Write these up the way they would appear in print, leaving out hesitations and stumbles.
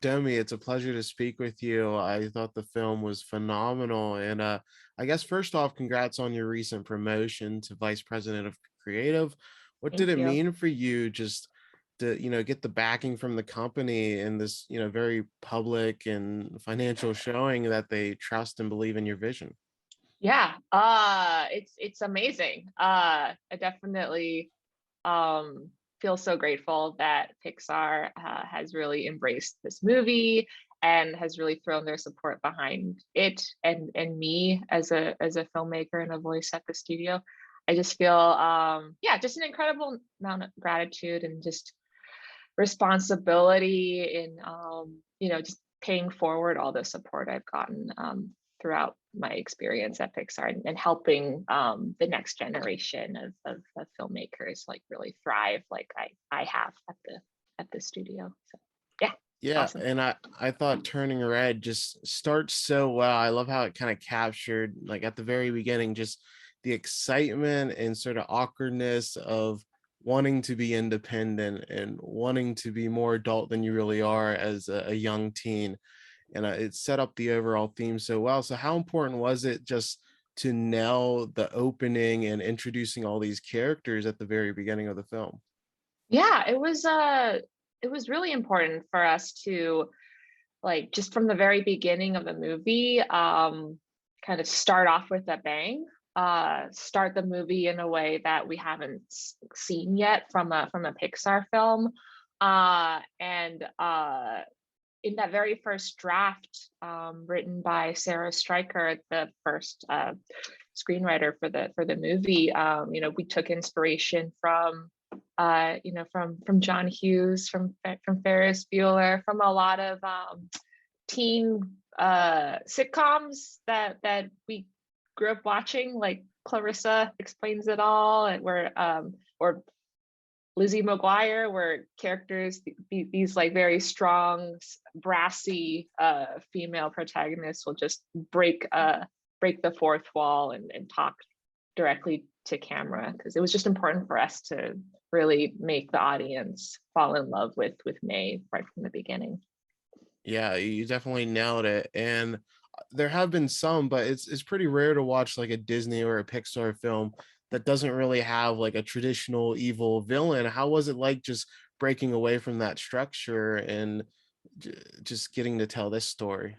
Domee, it's a pleasure to speak with you. I thought the film was phenomenal. And I guess first off, congrats on your recent promotion to Vice President of Creative. What did Thank it you. mean for you just to, get the backing from the company in this, very public and financial showing that they trust and believe in your vision? Yeah, it's amazing. I definitely um feel so grateful that Pixar has really embraced this movie and has really thrown their support behind it and me as a filmmaker and a voice at the studio. I just feel yeah, just an incredible amount of gratitude and just responsibility in just paying forward all the support I've gotten throughout my experience at Pixar and helping the next generation of filmmakers like really thrive like I have at the studio. So yeah, Yeah, awesome. and I thought Turning Red just starts so well. I love how it kind of captured, like at the very beginning, just the excitement and sort of awkwardness of wanting to be independent and wanting to be more adult than you really are as a young teen. And it set up the overall theme so well. So how important was it just to nail the opening and introducing all these characters at the very beginning of the film? Yeah, it was really important for us to like just from the very beginning of the movie kind of start off with a bang, start the movie in a way that we haven't seen yet from a Pixar film, and in that very first draft written by Sarah Stryker, the first screenwriter for the movie, we took inspiration from from John Hughes, from Ferris Bueller, from a lot of teen sitcoms that we grew up watching, like Clarissa Explains It All, and where or Lizzie McGuire, where characters, these like very strong, brassy female protagonists will just break the fourth wall and talk directly to camera, because it was just important for us to really make the audience fall in love with May right from the beginning. Yeah, you definitely nailed it. And there have been some, but it's pretty rare to watch like a Disney or a Pixar film that doesn't really have like a traditional evil villain. How was it like just breaking away from that structure and just getting to tell this story?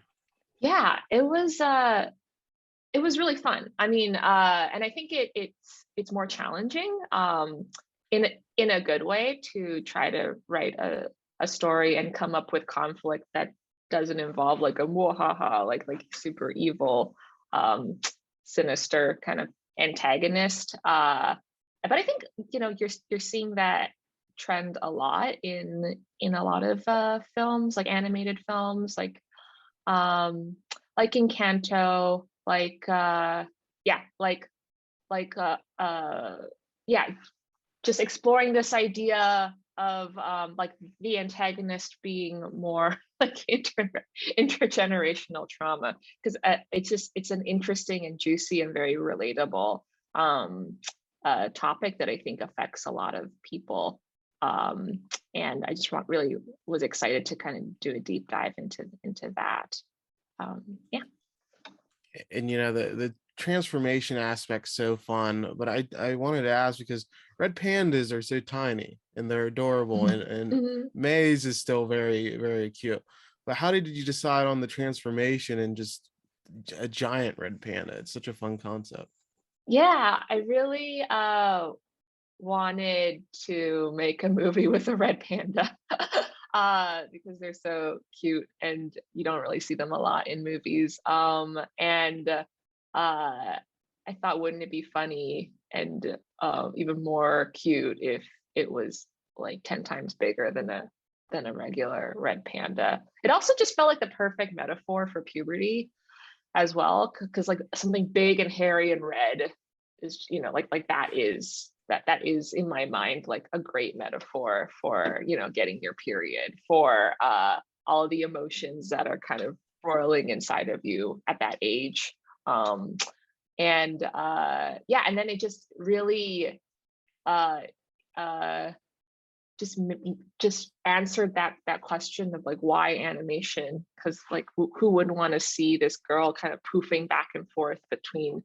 Yeah, it was really fun. I mean, and I think it's more challenging in a good way to try to write a story and come up with conflict that doesn't involve like a wahaha like super evil, sinister kind of antagonist. But I think you're seeing that trend a lot in a lot of films, like animated films, um like Encanto, yeah, like yeah, just exploring this idea of like the antagonist being more like intergenerational trauma, because it's an interesting and juicy and very relatable um topic that I think affects a lot of people. And I just really was excited to kind of do a deep dive into that. Yeah. And the transformation aspect's so fun, but I wanted to ask because red pandas are so tiny and they're adorable, and Mhm. Maze is still very very cute. But how did you decide on the transformation and just a giant red panda? It's such a fun concept. Yeah, I really wanted to make a movie with a red panda because they're so cute and you don't really see them a lot in movies. And I thought, wouldn't it be funny and even more cute if it was like 10 times bigger than a regular red panda. It also just felt like the perfect metaphor for puberty as well, because like something big and hairy and red is, like that is in my mind like a great metaphor for getting your period, for all of the emotions that are kind of roiling inside of you at that age. And yeah, and then it just really uh uh just answered that question of like why animation, because like who wouldn't want to see this girl kind of poofing back and forth between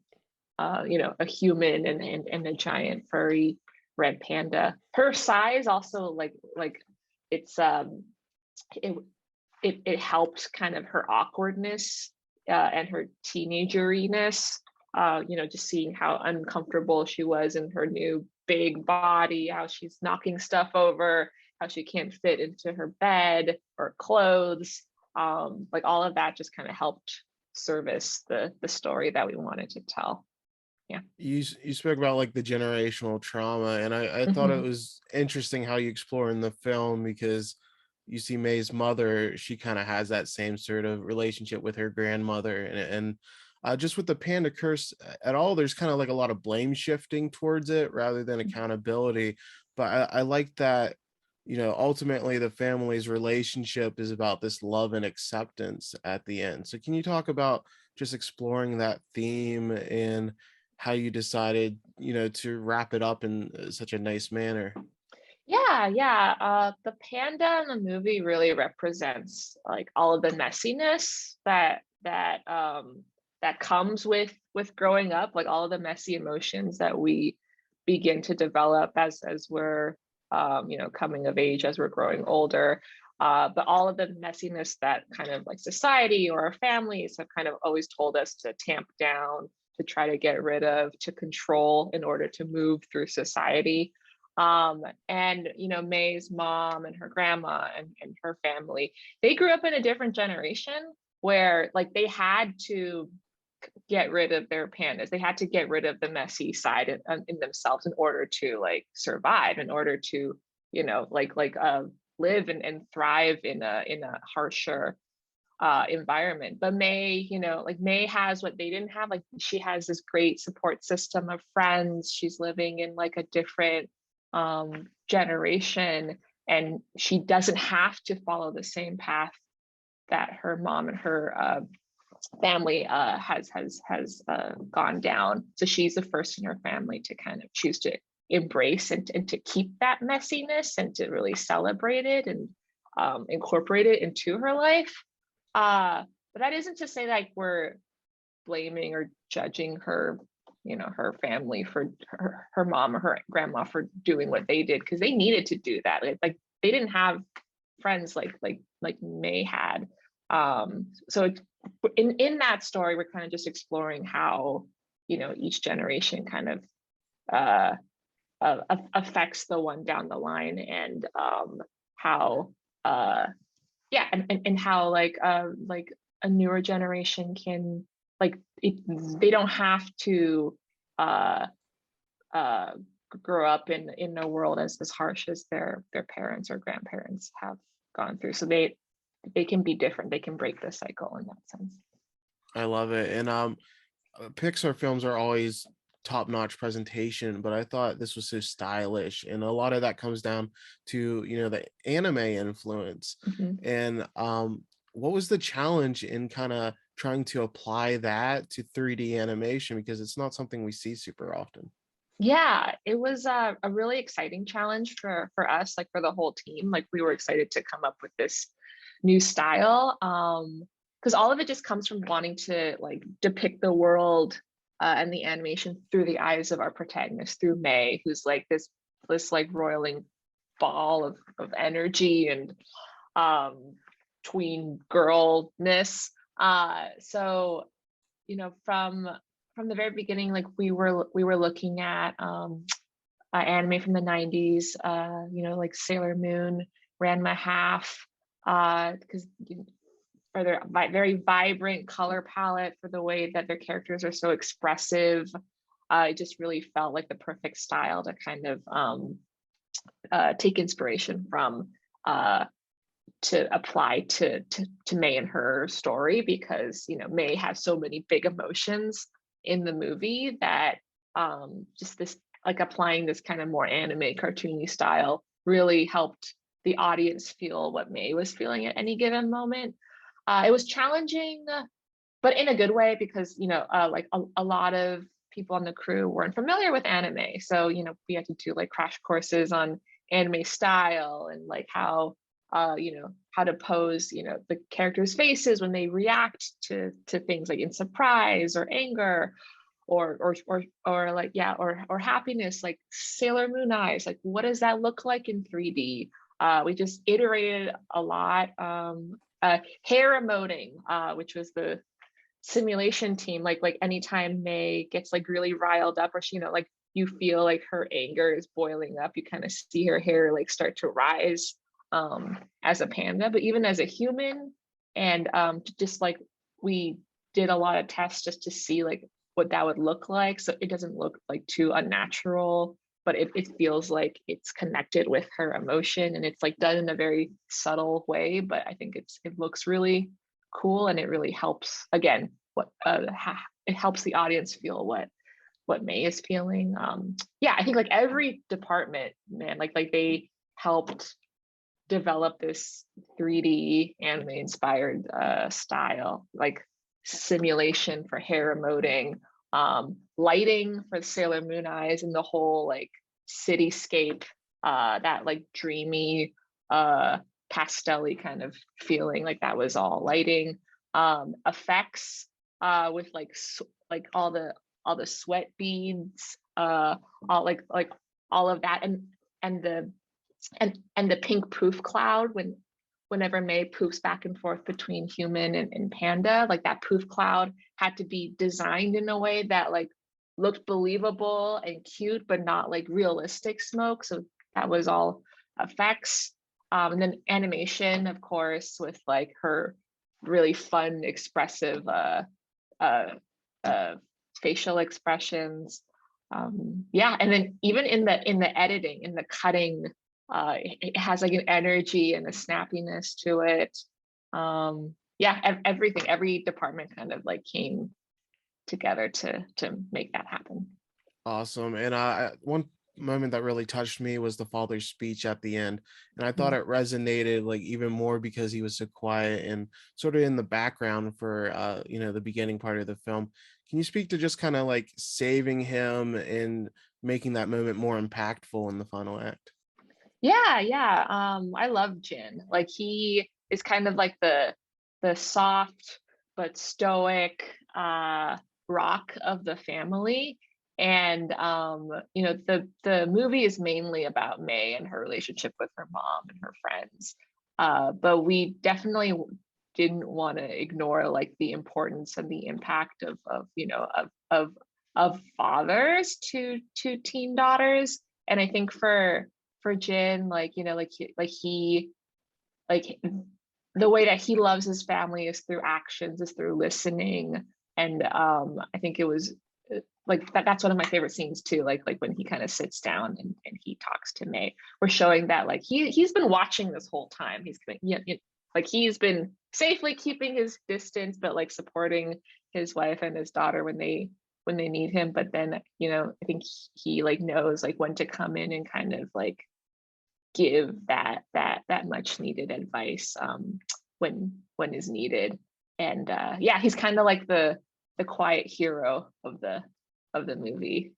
a human and a giant furry red panda. Her size also like it's it it helped kind of her awkwardness and her teenageriness. Just seeing how uncomfortable she was in her new big body, how she's knocking stuff over, how she can't fit into her bed or clothes. Like all of that just kind of helped service the story that we wanted to tell. Yeah. You spoke about like the generational trauma, and I thought it Mhm. was interesting how you explore in the film, because you see May's mother, she kind of has that same sort of relationship with her grandmother, and just with the panda curse at all, there's kind of like a lot of blame shifting towards it rather than accountability. But I like that, ultimately the family's relationship is about this love and acceptance at the end. So can you talk about just exploring that theme and how you decided, to wrap it up in such a nice manner? Yeah. The panda in the movie really represents like all of the messiness that comes with growing up, like all of the messy emotions that we begin to develop as we're coming of age, as we're growing older. But all of the messiness that kind of like society or our families have kind of always told us to tamp down, to try to get rid of, to control in order to move through society. And May's mom and her grandma and her family, they grew up in a different generation where like they had to get rid of their pandas. They had to get rid of the messy side in themselves in order to like survive, in order to live and thrive in a harsher environment. But May, like May has what they didn't have. Like she has this great support system of friends. She's living in like a different generation, and she doesn't have to follow the same path that her mom and her family has gone down. So she's the first in her family to kind of choose to embrace and to keep that messiness and to really celebrate it and incorporate it into her life. But that isn't to say like we're blaming or judging her, her family for her mom or her grandma for doing what they did, because they needed to do that. Like they didn't have friends like May had. So in that story, we're kind of just exploring how each generation kind of affects the one down the line, and how and how like a newer generation can they don't have to uh uh grow up in a world as harsh as their parents or grandparents have gone through. So they can be different. They can break the cycle in that sense. I love it. And Pixar films are always top-notch presentation, but I thought this was so stylish, and a lot of that comes down to, the anime influence. Mhm. And what was the challenge in kind of trying to apply that to 3D animation, because it's not something we see super often? Yeah, it was a really exciting challenge for us, like for the whole team. Like we were excited to come up with this new style, because all of it just comes from wanting to like depict the world and the animation through the eyes of our protagonist, through May, who's like this like roiling ball of energy and tween girlness. So from the very beginning, like we were looking at anime from the 90s, like Sailor Moon, Ranma Half, because for their very vibrant color palette, for the way that their characters are so expressive. It just really felt like the perfect style to kind of take inspiration from, to apply to May and her story, because May has so many big emotions in the movie that just this like applying this kind of more anime cartoony style really helped the audience feel what May was feeling at any given moment. It was challenging, but in a good way, because like a lot of people on the crew weren't familiar with anime, so we had to do like crash courses on anime style, and like how how to pose the characters' faces when they react to things like in surprise or anger or like or happiness, like Sailor Moon eyes, like what does that look like in 3D. We just iterated a lot. Hair emoting, which was the simulation team, like anytime May gets like really riled up, or she like you feel like her anger is boiling up, you kind of see her hair like start to rise as a panda, but even as a human. And just like we did a lot of tests just to see like what that would look like, so it doesn't look like too unnatural, but it feels like it's connected with her emotion, and it's like done in a very subtle way, but I think it looks really cool, and it really helps, again, it helps the audience feel what May is feeling. Yeah, I think like every department, man, like they helped develop this 3D anime inspired style, like simulation for hair emoting, lighting for Sailor Moon eyes, and the whole like cityscape, that like dreamy pastel-y kind of feeling, like that was all lighting. Effects, with like all the sweat beads, all like all of that, and the and the pink poof cloud whenever May poofs back and forth between human and panda, like that poof cloud had to be designed in a way that like looked believable and cute, but not like realistic smoke. So that was all effects. And then animation, of course, with like her really fun, expressive uh, uh, facial expressions. Yeah, and then even in the editing, in the cutting, it has like an energy and a snappiness to it. Yeah, everything, every department kind of like came together to make that happen. Awesome. And one moment that really touched me was the father's speech at the end. And I thought Mm. it resonated like even more because he was so quiet and sort of in the background for the beginning part of the film. Can you speak to just kind of like saving him and making that moment more impactful in the final act? Yeah. I love Jin. Like he is kind of like the soft but stoic rock of the family. And the movie is mainly about May and her relationship with her mom and her friends. But we definitely didn't want to ignore like the importance and the impact of fathers to teen daughters. And I think for Jin, like like the way that he loves his family is through actions, is through listening. And I think it was like that's one of my favorite scenes too, like when he kind of sits down and he talks to May. We're showing that like he's been watching this whole time. He's been like he's been safely keeping his distance, but like supporting his wife and his daughter when they need him. But then I think he like knows like when to come in and kind of like give that much needed advice, when is needed. And yeah, he's kind of like the quiet hero of the movie.